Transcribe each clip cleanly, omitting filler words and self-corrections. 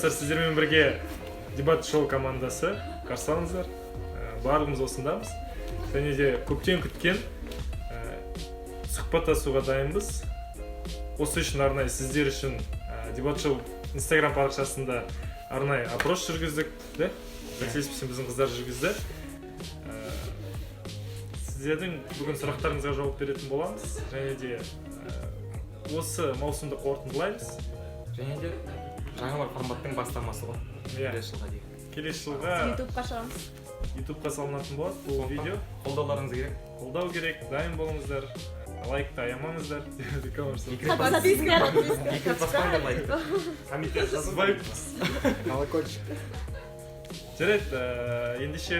достар, сіздермен бірге дебат шоу командасы қарсы алыңыздар. Барлығымыз осындамыз. Және де көптен күткен сұхбаттасуға дайынбыз. Осы үшін арнайы сіздер үшін дебат шоу Instagram парақшасында арнайы опрос жүргіздік, да? Қателеспесем біздің қыздар жүргізді. Сіздердің бүгін сұрақтарыңызға жауап беретін боламыз. Және де осы маусымды қорытындылаймыз. Және де жаңа форматтың бастамасы ғой. Келесі жылға дейін. Келесі жылға YouTube-қа шығамыз. YouTube-қа салынатын болады бұл видео. Қолдауларыңыз керек. Қолдау керек, дайын болыңыздар. Лайкты аямаңыздар. Екі баспаңдар лайкты. Комментарий жазбайық. Колокольчик. Жарайды, ендеше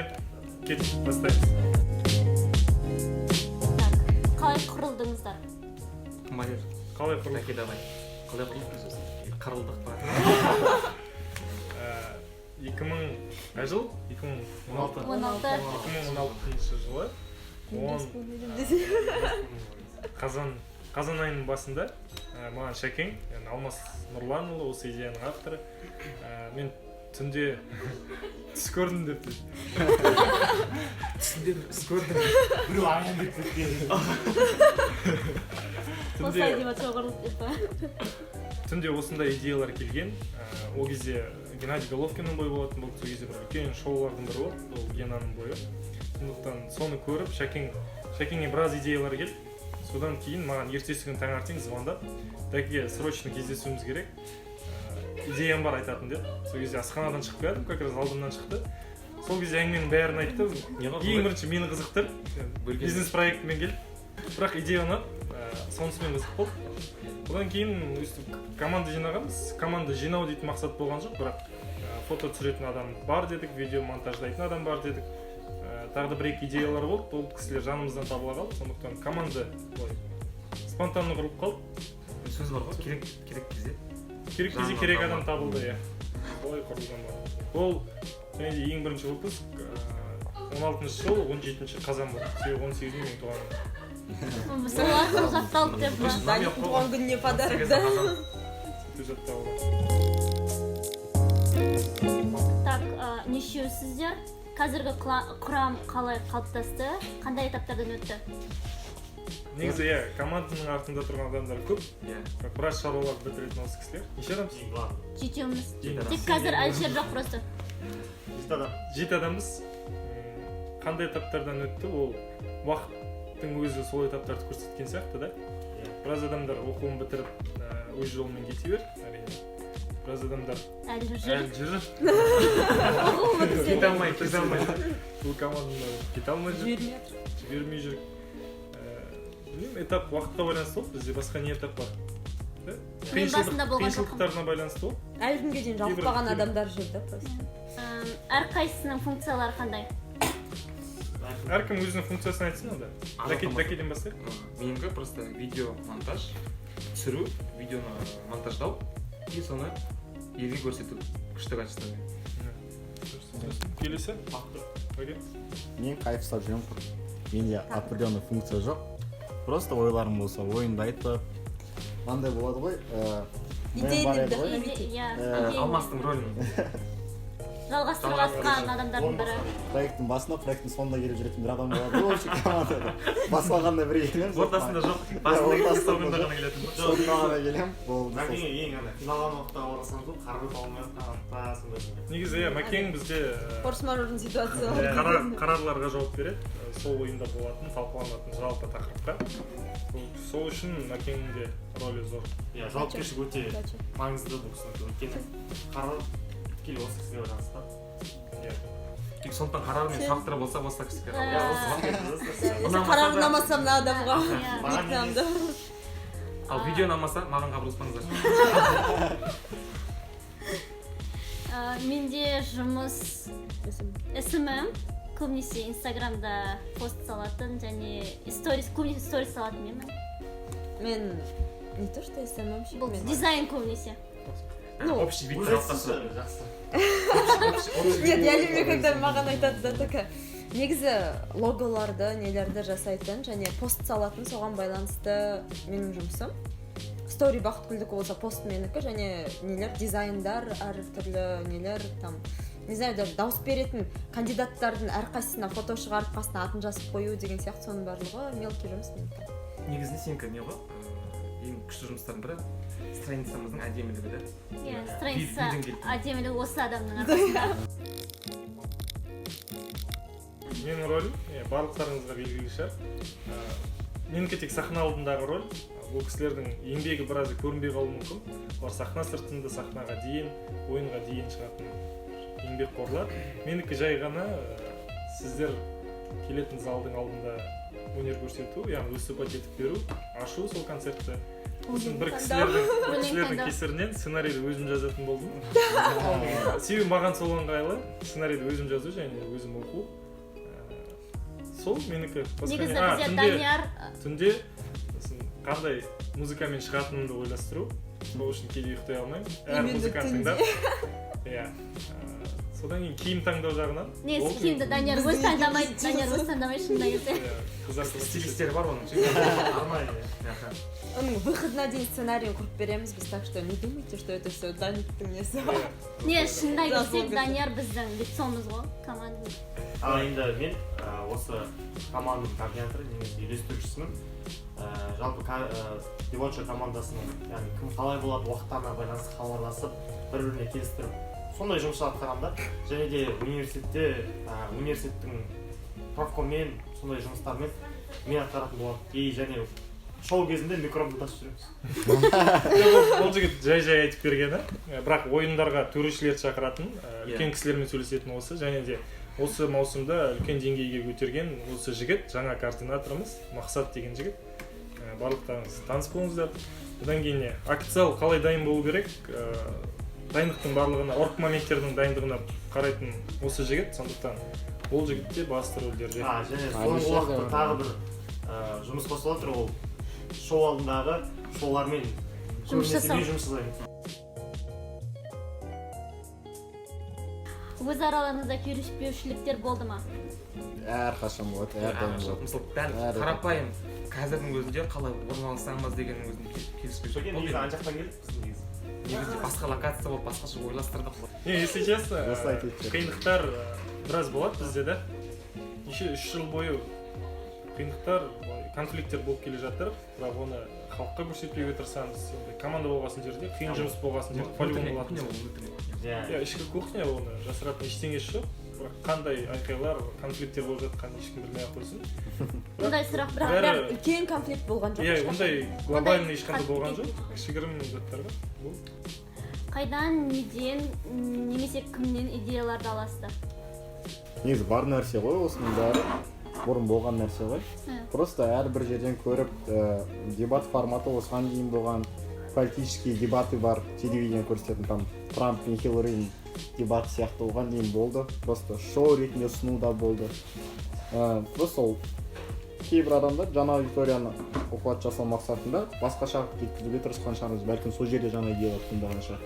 кетіп бастаймыз. Қалай құрылдыңыздар? Кімбайыр? Қалай құрылдық? Әке давай. Қалай құрылдық? Қырылдық па? 2000 жыл? 2016 жылы қазан айының басында маған Шәкең, Алмас Нұрланұлы, осы идеяның авторы, мен түнде түс көрдім деп деді. Түсінде түс көрдім. Біреу аян деп кеткен. Түнде осындай идеялар келген. Ол кезде Геннадий Головкиннің бойы болатын, бұл кезде бір үлкен шоулардың бірі болды, ол Генаның бойы. Сондықтан соны көріп, Шәкеңе біраз идеялар келді. Содан кейін маған ертесі күні таңертең звондап, Дәке, срочно кездесуіміз керек. Идеям бар айтатын деді. Сол кезде асханадан шығып келдім, как раз алдымнан шықты. Сол кезде әңгіменің бәрін айтты. Ең бірінші мені қызықтырып, бизнес проектімен келді. Бірақ идея ұнады, сонысымен қызық болды. Одан кейін команда жинағанбыз. Команда жинау дейтін мақсат болған жоқ, бірақ фото түсіретін адам бар дедік, видео монтаждайтын адам бар дедік. Тағы да бір-екі идеялар болды, ол кісілер жанымыздан табыла қалды. Сондықтан команда спонтанно құрылып қалды. Сөз бар ғой, керек кезде. Керек кезде керек адам табылды, иә. Солай құрылған бар. Ол және де ең бірінші выпуск 16 жыл 17 қазан болды. 18-ні мен туғаным. Сол арқылы жатталып деп па? Даник туған күніне подарок, да? Так, нешеусіздер? Қазіргі құрам қалай қалыптасты? Қандай этаптардан өтті? Негізі, иә, команданың артында тұрған адамдар көп. Біраз шаруаларды бітіретін осы кісілер. Неше адамсыз? Жетеуміз. Тек қазір Әлшер жоқ просто. 7 адамбыз. Қандай этаптардан өтті? Ол уақыттың өзі сол этаптарды көрсеткен сияқты, да? Біраз адамдар оқуын бітіріп, өз жолымен кете берді, әрине. Біраз адамдар әлі жүр. Кете алмай. Бұл команданы кете алмай жүр. Жібермей жүр. Этап уақытқа байланысты болды, бізде басқа не этап бар? Қиыншылықтарына байланысты болды. Әлі күнге дейін жалықпаған адамдар жүрді просто. Әрқайсысының функциялары қандай? Әркім өзінің функциясын айтсын онда. Дәкеден бастайық. Менікі просто видео монтаж, түсіру, видеоны монтаждау и соны елге көрсету күшті качествомен. Келесі? Мен кайф ұстап жүремін. Менде определенный функция жоқ. Просто ойларым болса ойымды айтып, мынандай болады ғой. Идейный вдохновитель. Алмастың рөлін. Жалғастырған адамдардың бірі. Проекттің басында, проекттің соңында келіп жүретін бір адам болады. Ол үшін командада. Басылғанда бір келеміз. Ортасында жоқ. Басында соңында ғана келетін. Соңында ғана келем. Мәкеңе ең финалған уақытта орасан көп, қарғып алмай қанатта сондай. Негізі, иә, Мәкең бізде форс-мажордың ситуация. қарарларға жауап береді. Сол ойында болатын, талқыланатын жалпы тақырыпқа. Сол үшін Мәкеңнің де рөлі зор. Иә, жауапкершілік өте маңызды бұл кісінің. Өйткені қарар тікелей осы кісіге байланысты. Тек сондықтан қарар мен сұрақтар болса осы кісіге Қарар ұнамаса мына адамға. Ал видео ұнамаса маған қабылдаспаңыздар. Менде жұмыс ісімім көбінесе Инстаграмда пост салатын және көбінесе сторис салатын менмін. Мен не то что СММ, бұл дизайн көбінесе. Общий вид қалыптасты. Нет, я люблю, когда маған айтады да такая. Негізі логоларды, нелерді жасайтын және пост салатын соған байланысты менің жұмысым. стори бақыткүлдікі болса пост менікі, және нелер дизайндар әртүрлі нелер там не знаю, даже дауыс беретін кандидаттардың әрқайсысына фото шығарып қасына атын жазып қою деген сияқты соның барлығы мелкий жұмыс менікі. негізінде сенікі не ғой ең күшті жұмыстардың бірі страницамыздың әдемілігі да. Иә, страница Видің келді. әдемілігі осы адамның арқасында. Менің рөлім барлықтарыңызға белгілі шығар. Менікі тек сахна алдындағы роль. Бұл кісілердің еңбегі біразы көрінбей қалуы мүмкін. Олар сахна сыртында сахнаға дейін, ойынға дейін шығатын еңбекқорлар. Менікі жай ғана сіздер келетін залдың алдында өнер көрсету, яғни выступать етіп беру, ашу сол концертті. Сосын бір кісілердің кесірінен сценарийді өзім жазатын болдым. Себебі маған сол ыңғайлы, сценарийді өзім жазу және өзім оқу. Сол менікі. Негізі бізде Данияр Түнде қандай музыкамен шығатынымды ойластыру. Сол үшін кейде ұйықтай алмаймын. Әр музыканы тыңдап. Иә. Содан кейін киім таңдау жағынан. негізі киімді Данияр өз таңдамайды, Данияр өз таңдамайды шынында келсе. Стилистері бар оның. Арнайы. Оның выходына дейін сценарийін құрып береміз біз, так что не думайте, что это все Даниктің несі. Не, шынында келсек Данияр біздің лицомыз ғой, команданың. Ал енді мен осы команданың координаторы, немесе үйлестірушісімін. Жалпы девочка командасының, яғни кім қалай болады уақыттарына байланысты хабарласып, бір-біріне келістіріп, сондай жұмысты атқарамын да. Және де университеттің профкоммен, сондай жұмыстармен мен атқаратын болады. Және шоу кезінде микрофонды тасып жүреміз. Ол жігіт жай айтып бергені, бірақ ойындарға төрешілерді шақыратын, үлкен кісілермен сөйлесетін осы, және де осы маусымда үлкен деңгейге көтерген осы жігіт, жаңа координаторымыз, Мақсат деген жігіт. Барлықтарыңыз таныс болыңыздар. Одан кейін акциал қалай дайын болу керек, дайындықтың барлығына, орг моменттердің дайындығына қарайтын осы жігіт, сондықтан ол жігітте басты рөлдерде. Және соңғы уақытта тағы бір жұмыс қосылып отыр, ол шоу алдындағы шоулармен Жұмыс жасау. жұмыс жасаймын. Өз араларыңызда келіспеушіліктер болды ма? Әрқашан болады, әрдайым болады. Мысалы, дәл қарапайым қазірдің өзінде қалай орналассаңыз дегеннің өзінде келіспеушілік болды. Негізі ана жақтан келіп, біз Негізінде басқа локация болып, басқаша ойластырдық. Если честно, қиындықтар біраз болады бізде да. Неше 3 жыл бойы қиындықтар, конфликттер болып келе жатыр, бірақ оны халыққа көрсетпеуге тырысамыз. Команда болғасын жерде, қиын жұмыс болғасын жерде, полигон болатын жерде. Иә, ішкі кухня, оны жасыратын ештеңесі жоқ. Бірақ қандай айқайлар, конфликттер болып жатқанын ешкім білмей ақ қойсын. Ондай сұрақ Бірақ үлкен конфликт болған жоқ. Иә, ондай глобальный ешқандай болған жоқ. Кішігірім заттар бар. Қайдан, неден, немесе кімнен идеяларды аласыздар? Негізі бар нәрсе ғой, осының бәрі бұрын болған нәрсе ғой. Просто әрбір жерден көріп, дебат форматы осыған дейін болған, политический дебаты бар, телевидение көрсететін, там Трамп пен Хиллари дебат сияқты оған дейін болды. Просто шоу ретінде ұсыну да болды. Просто ол кейбір адамдар жаңа аудиторияны охват жасау мақсатында басқаша жеткізуге тырысқан шығармыз, бәлкім сол жерде жаңа идеялар туындаған шығар.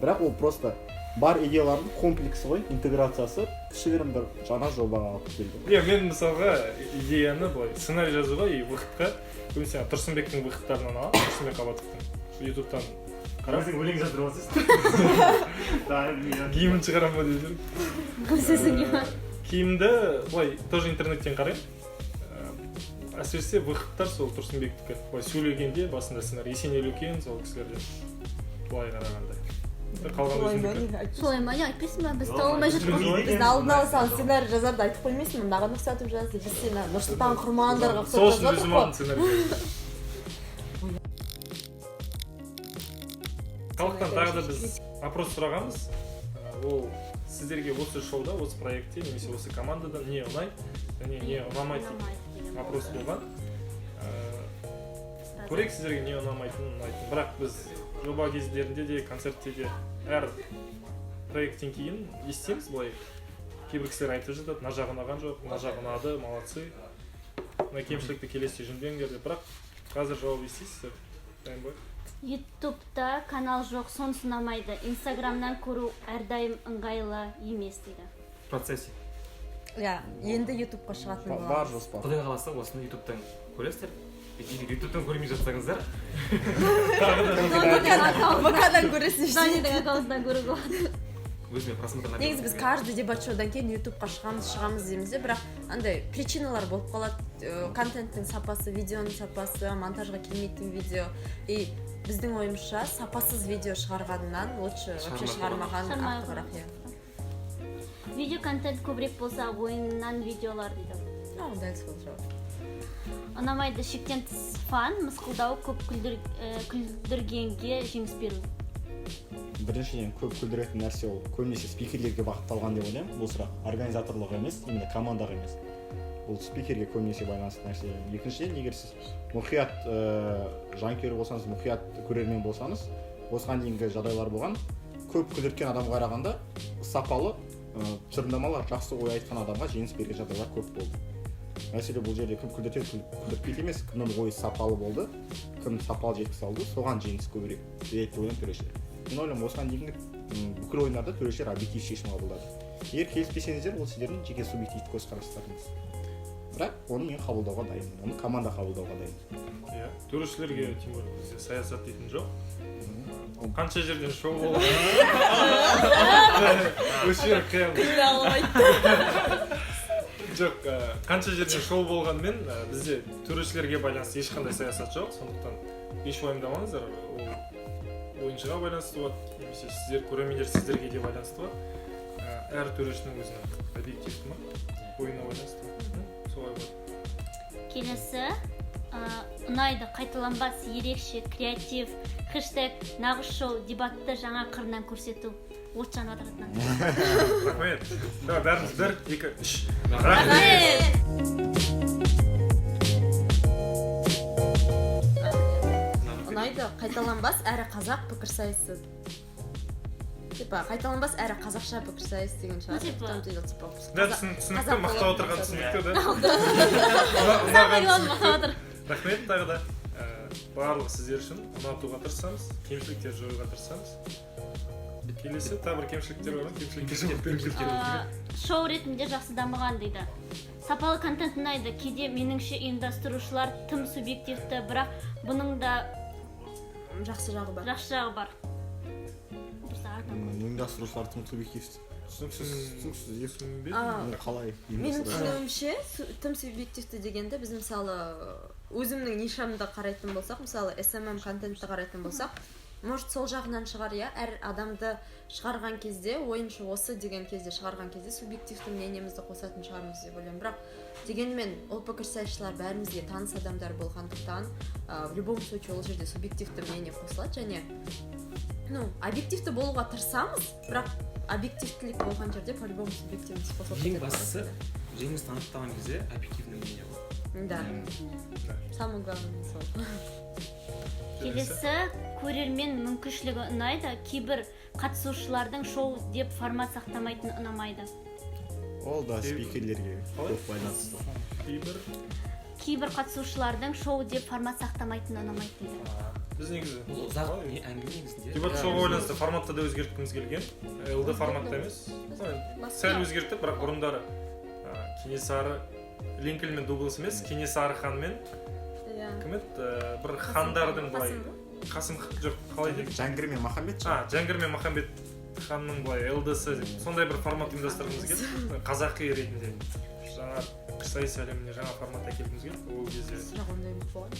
Бірақ ол просто бар идеялардың комплексі ғой, интеграциясы кішігірім бір жаңа жобаға алып келген. Иә, мен мысалға идеяны былай сценарий жазуға и выходқа көбінесе Тұрсынбектің выходтарынан аламын, Тұрсынбек Қабатовтың ютубтан қарап. Өзің өлең жаздырып отырсыз. Киімін шығарамын ба деп жүрмін. Көрсесіңе. Киімді былай тоже интернеттен қараймын. Әсіресе выходтар сол Тұрсынбектікі. Былай сөйлегенде басында сценарий Есенел екен, сол кісілерден былай қарағанда. Қалған өзімдікі. Солай ма? Айтпайсың ба? Біз тауылмай жүрміз. Біз алдын ала саған сценарий жазарды айтып қоймайсың, мынаған ұқсатып жазды, біз сені Нұрсұлтан Құрмандарға Сол ұқсатып үшін өзім жаздық алдым сценарий. Халықтан тағы да біз опрос сұрағанбыз. Ол сіздерге осы шоуда, осы проектте, немесе осы командада не ұнайды, және не ұнамайды деген опрос болған. Көрейік сіздерге не ұнамайтынын ұнайтын. Бірақ біз жоба кездерінде де, концертте де әр проекттен кейін естиміз былай. Кейбір кісілер айтып жатады, мына жағы ұнаған жоқ, мына жағы ұнады, молодцы. Мына кемшілікті келесіде жөндеңдер деп. Бірақ қазір жауап естисіздер. Дайын бой. Ютубта канал жоқ, сонысы ұнамайды. Инстаграмнан көру әрдайым ыңғайлы емес дейді. Процессе. иә енді ютубқа шығатын бар боламыз. жоспар. Құдай қаласа осыны ютубтан көресіздер. Егер ютубтан көрмей жатсаңыздар, ВК-дан көресіз. Данидің аккаунтынан көруге болады. өзіме просмотр Негізі біз каждый дебат шоудан кейін ютубқа шығамыз дейміз де, бірақ андай причиналар болып қалады. Контенттің сапасы, видеоның сапасы, монтажға келмейтін видео. И біздің ойымызша сапасыз видео шығарғаннан лучше вообще шығармаған артығырақ. Видео контент көбірек болса ойыннан видеолар дейді. Дәл сол жауап. Ұнамайды шектен тыс фан, мысқылдау, көп күлдіргенге жеңіс беру. Біріншіден көп күлдіретін нәрсе ол көбінесе спикерлерге бағытталған деп ойлаймын. Бұл сұрақ организаторлығы емес, именно командаға емес. Бұл спикерге көбінесе байланысты нәрсе. Екіншіден, егер сіз мұқият жанкүйер болсаңыз, мұқият көрермен болсаңыз, осыған дейінгі жағдайлар болған, көп күлдірткен адамға қарағанда сапалы тұжырымдамалар, жақсы ой айтқан адамға жеңіс берген жағдайлар көп болды. Мәселе бұл жерде кім күлдіртеді, күлдіртпейді емес, кімнің ойы сапалы болды, кім сапалы жеткізе алды, соған жеңіс көбірек береді деп ойлаймын төрешілер. Мен ойлаймын, осыған дейінгі бүкіл ойындарда төрешілер объектив шешім қабылдады. Егер келіспесеңіздер, ол сіздердің жеке субъективті көзқарастарыңыз. Бірақ оны мен қабылдауға дайынмын, оны команда қабылдауға дайын. Иә, төрешілерге тем более бізде саясат дейтін жоқ. Қанша жерден шоу болды. Осы жер қиям. Жоқ, қанша жерден шоу болғанмен бізде төрешілерге байланысты ешқандай саясат жоқ. Сондықтан еш уайымдамаңыздар. Ол ойыншыға байланысты болады, немесе сіздер көрермендер сіздерге де байланысты болады. Әр төрешінің өзінің объективті ма, ойына байланысты. Солай болады. Келесі ұнайды, қайталанбас, ерекше, креатив, хэштег, нағыз шоу, дебатты жаңа қырынан көрсету. От жанып атыратынан. Рахмет. Бәріміз 1, 2, 3. Ұнайды, қайталанбас әрі қазақ пікірсайысы. Қайталанбас әрі қазақша пікірсайыс деген шығар. Түсінікті, мақтап отырған түсінікті, да? Рахмет тағы да. Барлық сіздер үшін ұнатуға тырысамыз, кемшіліктер жоюға тырысамыз. Келесі тағы бір кемшіліктер бар, кемшілікке жауап беру. Шоу ретінде жақсы дамыған дейді. Сапалы контент ұнайды, кейде меніңше ұйымдастырушылар тым субъективті, бірақ бұның да жақсы жағы бар. Жақсы жағы бар. Ұйымдастырушылар тым субъективті. Түсініксіз. Қалай? Менің түсінуімше тым субъективті дегенде біз мысалы өзімнің нишамды қарайтын болсақ, мысалы SMM контентті қарайтын болсақ, может сол жағынан шығар, иә, әр адамды шығарған кезде, ойыншы осы деген кезде шығарған кезде субъективті мнениемізді қосатын шығармыз деп ойлаймын. Бірақ дегенмен ол пікірсайысшылар бәрімізге таныс адамдар болғандықтан, в любом случае ол жерде субъективті мнение қосылады және объективті болуға тырысамыз, бірақ объективтілік болған жерде по-любому субъективность қосылады. Ең бастысы жеңіс танықтаған кезде объективный мнение болады. Да. Самое главное сол. Келесі көрермен мүмкіншілігі ұнайды, кейбір қатысушылардың шоу деп формат сақтамайтын ұнамайды. Ол да спикерлерге көп байланысты. Кейбір қатысушылардың шоу деп формат сақтамайтын ұнамайды дейді. Біз негізі ұзақ әңгіме негізінде дебат шоуға байланысты форматта да өзгерткіміз келген. ЛД форматта емес. Сәл өзгерттік, бірақ бұрындары Кенесары Линкольн мен Дуглас емес, Кенесары хан мен кім еді? Бір хандардың былай Қасым жоқ, қалай дейді? Жәңгір мен Махамбет. Жәңгір мен Махамбет ханның былай ЛДС сондай бір формат ұйымдастырғымыз келді. Қазақи ретінде жаңа пікірсайыс әлеміне жаңа формат әкелгіміз келді. Ол кезде сұрақ ондай емес болған.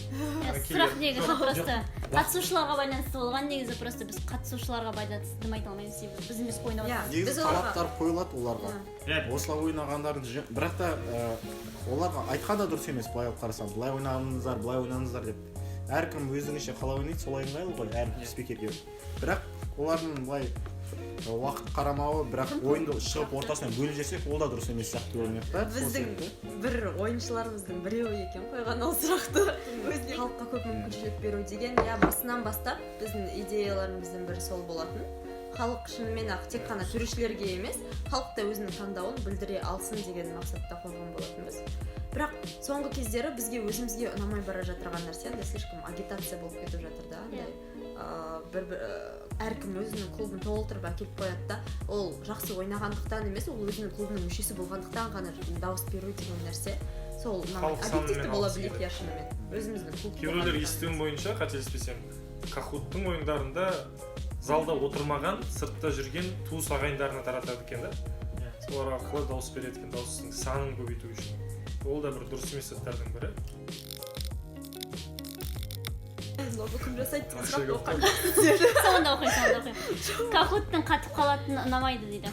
Сұрақ негізі просто қатысушыларға байланысты болған, негізі просто біз қатысушыларға байланысты дым айта алмаймыз дейміз. Біз емес ойнап отырмыз. Негізі талаптар қойылады оларға. Осылай ойнағандардың бірақ та оларға айтқан да дұрыс емес, былай алып қарасам, былай ойнаңыздар деп. Әркім өзіңше қалай ойнайды, солай ыңғайлы ғой әр спикерге. Бірақ олардың былай уақыт қарамауы, бірақ ойынды шығып ортасынан бөліп жесек, ол да дұрыс емес сияқты көрінеді. Біздің бір ойыншыларымыздың біреуі екен қойған ол сұрақты. Халыққа көп мүмкіншілік беру деген, басынан бастап біздің идеяларымыздың бірі сол болатын. Халық шынымен ақ тек қана төрешілерге емес, халық та өзінің таңдауын білдіре алсын деген мақсатта қойған болатынбыз. бірақ соңғы кездері бізге өзімізге ұнамай бара жатырған нәрсе андай слишком агитация болып кетіп жатыр да андай әркім өзінің клубын толтырып әкеліп қояды да ол жақсы ойнағандықтан емес ол өзінің клубының мүшесі болғандықтан ғана дауыс беру деген нәрсе сол объективті бола білейік иә шынымен өзіміздің клуб кейбіреулер естуім бойынша қателеспесем Кахуттың ойындарында залда отырмаған сыртта жүрген туыс ағайындарына таратады екен да солар арқылы дауыс береді екен дауыстың санын көбейту үшін ол да бір дұрыс емес заттардың бірі кім жасайды соңында оқиын Кахуттың қатып қалатыны ұнамайды дейді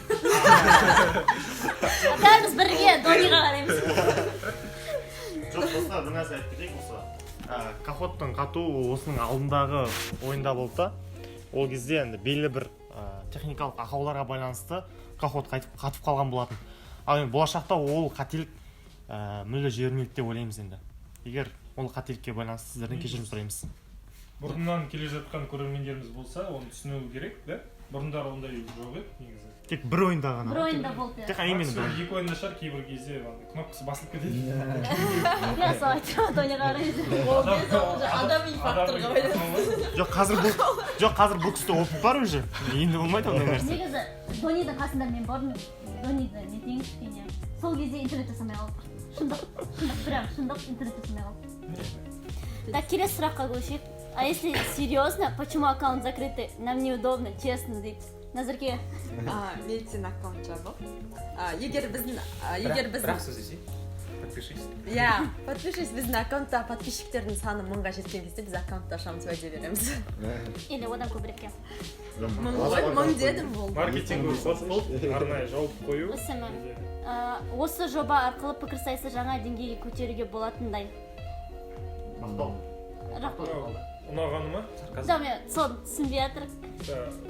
бәріміз бірге дониға қараймыз жоқ достар бір нәрсе айтып кетейік осы Кахоттың қатуы осының алдындағы ойында болды да ол кезде енді белгілі бір техникалық ақауларға байланысты Кахот қатып қалған болатын ал енді болашақта ол қателік мүлде жібермейді деп ойлаймыз енді егер ол қателікке байланысты сіздерден кешірім сұраймыз бұрыннан келе жатқан көрермендеріміз болса оны түсінуі керек да бұрындары ондай жоқ еді негізі тек бір ойында ғана бір ойында болды тек именно бір екі ойында шығар кейбір кезде кнопкасы басылып кетеді иә сол айтып дониға қараймыз адами факторға байланысты жоқ қазір бұл кісіде опыт бар уже енді болмайды ондай нәрсе негізі донидің қасында мен бұрын дониді не дейін кішкене сол кезде интернет жасамай қалдық шындық прям шындық интернет жасамай қалдық так келесі сұраққа көшейік а если серьезно почему аккаунт закрытый нам неудобно честно дейді Назерке медицина аккаунт жабық егер біз бірақ сөз десей подпишись иә подпишись біздің аккаунтта подписчиктердің саны 1000-ға жеткен кезде біз аккаунтты ашамыз уәде береміз или одан көбірек иә 1000 дедім болды маркетинг ход болып арнайы жауып қою осы жоба арқылы пікірсайысты жаңа деңгейге көтеруге болатындай ұнағаны ма жоқ мен соны түсінбей жатырмын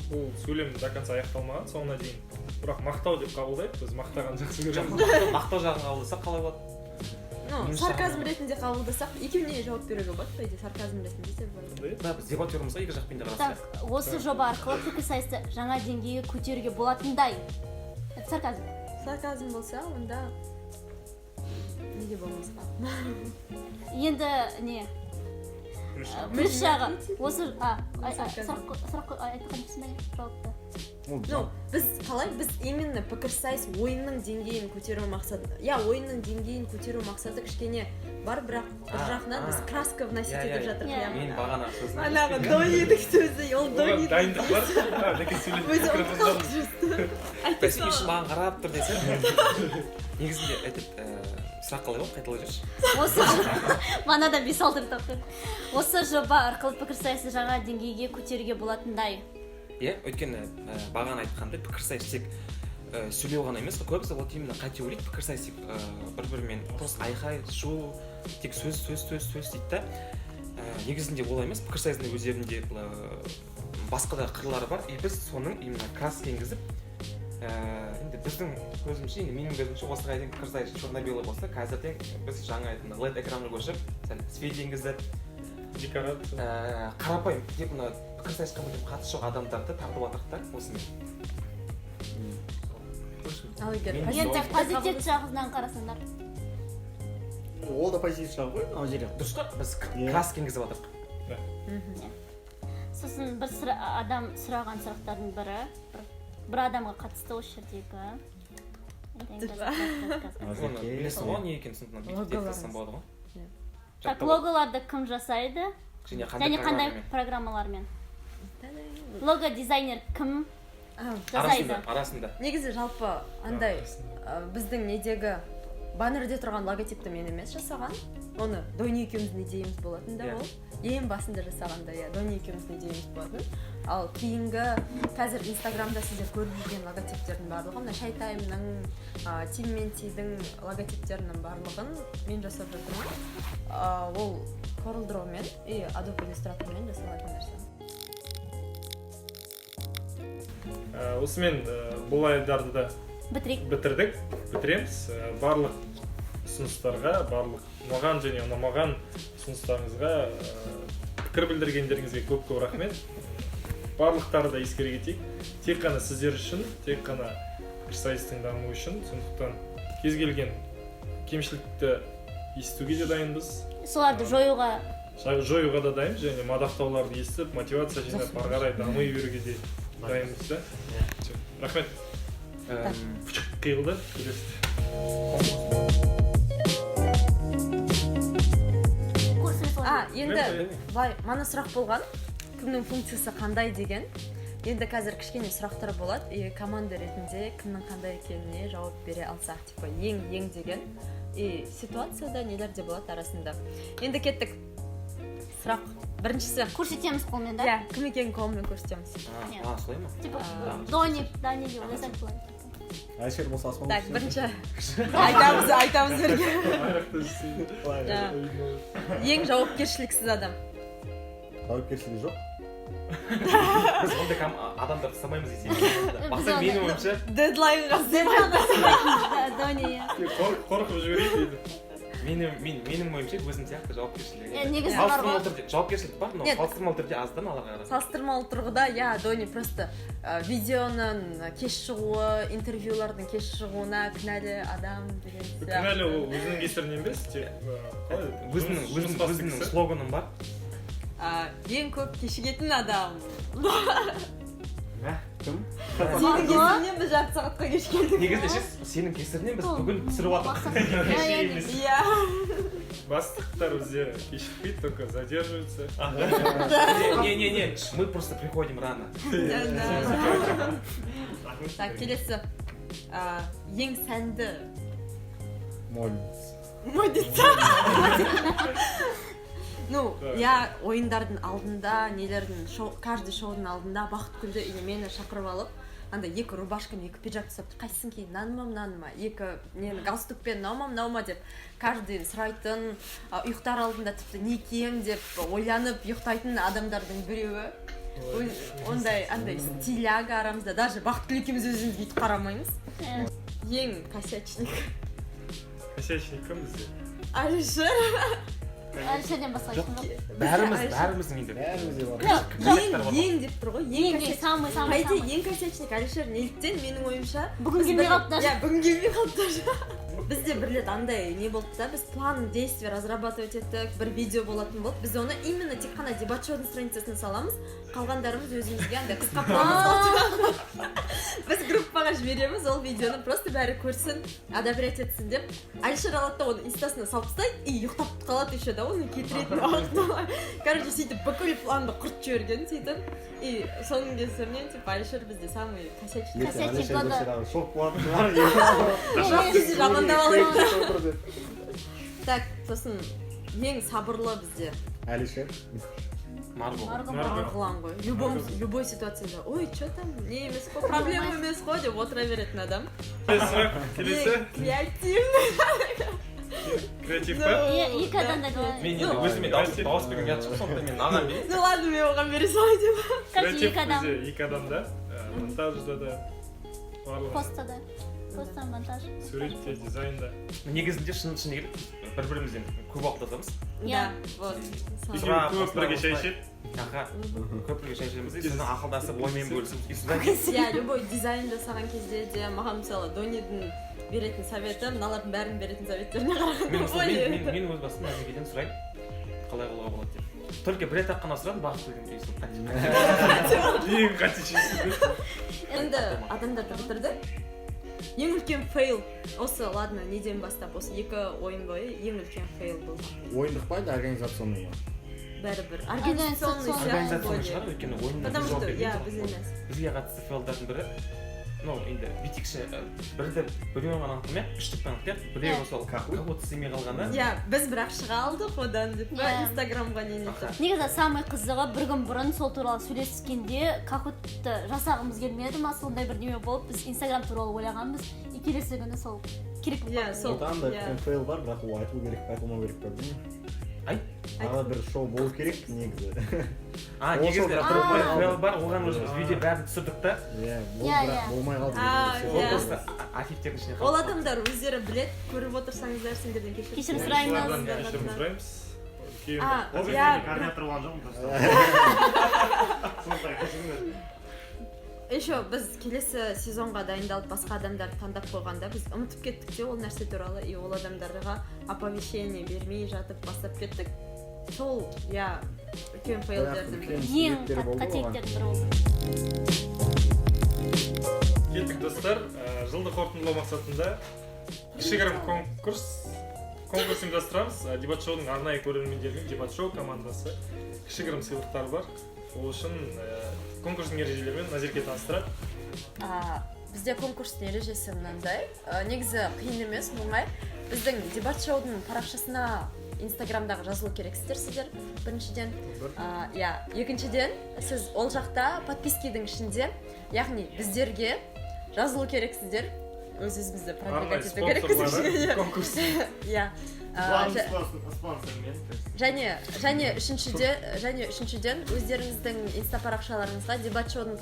бұл сөйлем до конца аяқталмаған соңына дейін бірақ мақтау деп қабылдайық біз мақтаған жақсы көреміз мақтау жағын қабылдасақ қалай болады сарказм ретінде қабылдасақ екеуіне жауап беруге болады по идее сарказм ретінде де болады да біз дебатермыз ғой екі жақпен де так осы жоба арқылы пікірсайысты жаңа деңгейге көтеруге болатындай это сарказм болса онда неге болмасқа енді не плюс жағы осы сұрақ айтқан жоқсың ба жауапты біз қалай біз именно пікірсайыс ойынның деңгейін көтеру мақсаты ойынның деңгейін көтеру мақсаты кішкене бар бірақ бір жағынан біз краска вносить етіп жатырмыз мен бағана сөзін анағы донидің сөзі ол дони дайындық бар бәсекеші маған қарап тұр десе негізінде айтып сұрақ қалай болды қайталай жүрші осы манадан 5-6 рет оқыдым осы жоба арқылы пікірсайысты жаңа деңгейге көтеруге болатындай иә өйткені бағана айтқандай пікірсайыс тек сөйлеу ғана емес көбісі вот именно қате ойлайды пікірсайыс тек бір-бірімен просто айқай шу тек сөз дейді да негізінде олай емес пікірсайыстың өздерінде басқа да қырлары бар и біз соның именно краска енгізіп енді біздің көзімше енді менің көзімше осыға дейін пікірсайыс черно-белый болса қазірден біз жаңа LED экранға көшіп сәл свет енгізіп декорация қарапайым тек мына пікірсайысқа қатысы жоқ адамдарды тартып жатырық та осымен ал егер енді позитив жағынан қарасаңдар ол да позитив жағы ғой мына жерде дұрыс қой біз краска енгізіп жатырық сосын бір адам сұраған сұрақтардың бірі бір адамға қатысты осы жердегі білесің ғой не екенін түсініп тастасам болады ғой так логоларды кім жасайды және қандай программалармен лого дизайнер кім жасайды арасында негізі жалпы андай біздің недегі баннерде тұрған логотипті мен емес жасаған оны Дони екеуміздің идеямыз болатын да ол ең басында жасағанда Дони екеуміздің идеямыз болатын ал кейінгі қазір инстаграмда сіздер көріп жүрген логотиптердің барлығы мына шайтаймның Тим мен Тидің логотиптерінің барлығын мен жасап жатырмын ол CorelDRAW-мен и Adobe Illustrator-мен жасалатын нәрсе осымен бұл айдарды да бітіреміз барлық ұсыныстарға барлық ұнаған және ұнамаған ұсыныстарыңызға пікір білдіргендеріңізге көп рахмет барлықтары да ескере кетейік тек қана сіздер үшін тек қана пікірсайыстың дамуы үшін сондықтан кез келген кемшілікті естуге де дайынбыз, соларды жоюға жоюға да дайынбыз, және мадақтауларды естіп, мотивация жинап, ары қарай дамый беруге де дайынбыз да. Рахмет. Қиылды, келесіде. Енді былай мана сұрақ болған, кімнің функциясы қандай деген. Енді қазір кішкене сұрақтар болады, и команда ретінде кімнің қандай екеніне жауап бере алса, типа ең деген, и ситуацияда нелер де болады арасында. Енді кеттік. Сұрақ біріншісі көрсетеміз қолмен, да? иә, кім екенін қолмен көрсетеміз. Солай ма? Типа Дани деп ойласақ былай. Әлішер болса асман. Так, бірінші айтамыз бірге. Ең жауапкершіліксіз адам. Жауапкершілігі жоқ. Біз ондай адамдарды ұстамаймыз десең. Мақсат менің ойымша Дедлайнға Дани. Қорқып жіберейік дейді. менің ойымша өзім сияқты жауапкершілігі. Негізі бар Салыстырмалы ғой. түрде жауапкершілік бар, но салыстырмалы түрде аздан алға қарай. Салыстырмалы тұрғыда, иә, Дони просто видеоның кеш шығуы, интервьюлардың кеш шығуына кінәлі адам деген сияқты. Кінәлі ол өзінің кесірінен емес, өзінің слоганым бар. Ең көп кешігетін адам. Кім? Сенің кесірінен біз жарты сағатқа кеш келдік. Негізінде сенің кесірінен біз бүгін түсіріп жатырмық. Иә. Бастықтар бізде кешікпейді, только задерживаются. Не, мы просто приходим рано. Так, келесі. Ең сәнді. Модица. Ну, я ойындардың алдында, нелердің, каждый шоудың алдында Бақытгүлді или мені шақырып алып, анда екі рубашкам, екі пиджак түсіп, қайсың кейін, наныма, екі нені галстукпен наумам деп, каждый сұрайтын, ұйықтар алдында тіпті не кием деп ойланып ұйықтайтын адамдардың біреуі. Ондай, андай стиляга арамызда, даже Бақытгүл екеуміз өзіміз бүйтіп қарамаймыз. Ең косячник. Косячник кім бізде? Әлішер. Әлішерден басқайсың ба? Бәріміздің енді. Ең деп тұр ғой, ең самый. Қайда ең косячник Әлішер неліктен менің ойымша. Бүгін келмей қалыпты. Иә, бүгін келмей қалыпты. Бізде бір рет андай не болды да, біз план действия разрабатывать еттік, бір видео болатын болды. Біз оны именно тек қана дебатшоудың страницасына саламыз, қалғандарымыз өзімізге андай қысқа план. Біз группаға жібереміз, ол видеоны просто бәрі көрсін, одобрять етсін деп. Әлішер алады да оны инстасына салып тастайды и ұйықтап қалады еще да, оны кетіретін уақытта. Короче, сөйтіп бүкіл планды құрт жіберген сөйтіп. И соның кесірінен типа Әлішер бізде самый косячник. Шок болады. Бізде жамандап алайық. Так, сосын ең сабырлы бізде Әлішер. Марғұлан ғой. Любой ситуацияда, ой, что там, не емес қой, проблема емес қой деп отыра беретін адам. Келесі? Креативный. Креатив па? Екі адамда Мен енді өзіме дауыс берген ұят шығып, сондықтан мен аған берейін. Ну ладно, мен оған бере салайын деп. Креатив бізде екі адамда, монтажда да, барлығы. Поста монтаж. Суретте, дизайнда. Негізінде шын керек, бір-бірімізден көп уақыт Да, вот. Көп бірге шай ішеді. Көп бірге шай ішеміз де, сосын ақылдасып оймен бөлісіп. Иә, любой дизайн жасаған кезде де, маған мысалы Донидің беретін советі, мыналардың бәрін беретін советтеріне қарағанда мен өз басым әзіргеден сұраймын, қалай қылуға болады деп. Только бір рет қана сұрадым, Бақыт Ең қатешесі. Енді адамдарды бітірді. Ең үлкен фейл, осы, ладно, неден бастап, осы екі ойын бойы ең үлкен фейл болған. Ойындық па, организационный ма? Бәрі-бір. Организационный шығар, өйткені ойын Потому что, иә, біз емес. Бізге қатысты фейлдардың бірі, ну, енді битікші бірді біреуін ғана анықтамай, үштікпен анықтап, біреуі сол кого-то сыймай қалғанда. Иә, біз бірақ шыға алдық одан деп па, инстаграмға нелетіп. Негізі самый қызығы бір күн бұрын сол туралы сөйлескенде какой-то жасағымыз келмеді ма, сондай бір неме болып, біз инстаграм туралы ойлағанбыз, и келесі күні сол керек болып Иә, сол. Отанда фейл бар, бірақ ол айтылу керек, айтылмау керек па, білмеймін. Ағы бір шоу болу керек негізі. Негізі фейл бар, оған өзі біз видео бәрін түсірдік та. Болмай қалды. Ол просто архивтердің ішіне қалды. Ол адамдар өздері білет, көріп отырсаңыздар сендерден кешірім сұраймыз. Кешірім сұраймыз. Ол кезде координатор болған жоқпын просто. Сондай кешіріңдер. еще біз келесі сезонға дайындалып басқа адамдарды таңдап қойғанда біз ұмытып кеттік те ол нәрсе туралы, и ол адамдарға оповещение бермей жатып бастап кеттік. Сол, иә, үлкен фейлдердің бірі. ең қателіктердің бірі болды. Кеттік достар, жылды қорытындылау мақсатында кішігірім конкурс ұйымдастырамыз. Дебат шоудың арнайы көрермендерінің дебат шоу командасы кішігірім сыйлықтар бар. Ол үшін конкурстың ережелерімен Назерке таныстырады. Бізде конкурстың ережесі мынандай. Негізі қиын емес, оңай. Біздің дебат шоудың парақшасына Инстаграмдағы жазылу керексіздер сіздер, біріншіден. Екіншіден, сіз ол жақта подпискидің ішінде, яғни біздерге жазылу керексіздер. Өз-өзімізді продвигать ету керексіздер. Конкурс. Және үшіншіден өздеріңіздің инста парақшаларыңызға дебат шоудың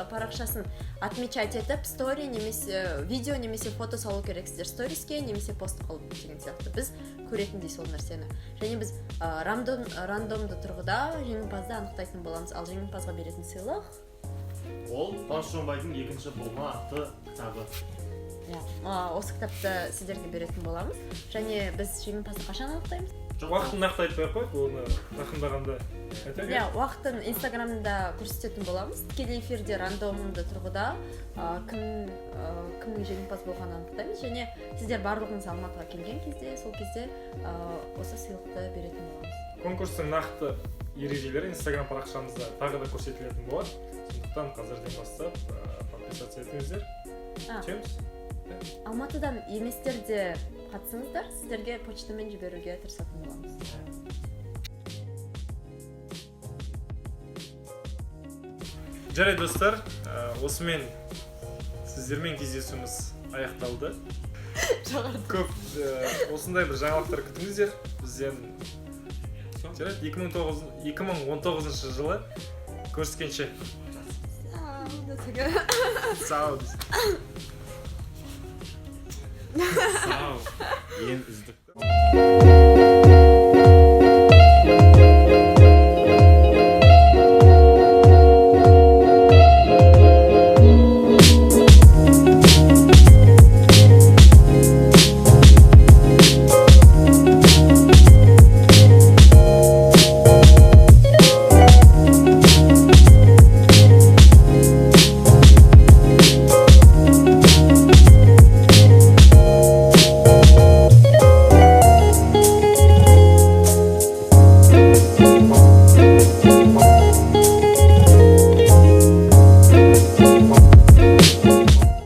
парақшасын отмечать етіп, стори немесе видео немесе фото салу керексіздер сториске немесе пост қылып деген сияқты. Біз көретіндей сол нәрсені. Және біз рандомды тұрғыда жеңімпазды анықтайтын боламыз. Ал жеңімпазға беретін сыйлық ол Қуаныш Жонбайдың екінші болма атты кітабы. Осы кітапты сіздерге беретін боламыз. Және біз жеңімпазды қашан анықтаймыз? Уақытын нақты айтпай ақ қойып, оны жақындағанда айтайық. Уақытын Инстаграмда көрсететін боламыз. Тікелей эфирде рандомды тұрғыда кімнің жеңімпаз болғанын анықтаймыз. Және сіздер барлығыңыз Алматыға келген кезде, сол кезде осы сыйлықты беретін боламыз. Конкурстың нақты ережелері Инстаграм парақшамызда тағы да көрсетілетін болады. Сондықтан қазірден бастап подписаться етіңіздер. Чемс? Алматыдан еместер де қатысыңыздар, сіздерге почтамен жіберуге тырысатын боламыз. Жарайды достар, осымен сіздермен кездесуіміз аяқталды. Көп осындай бір жаңалықтар күтіңіздер. Бізден жарайды, 2019 жылы көріскенше. Сау. Ең үздік.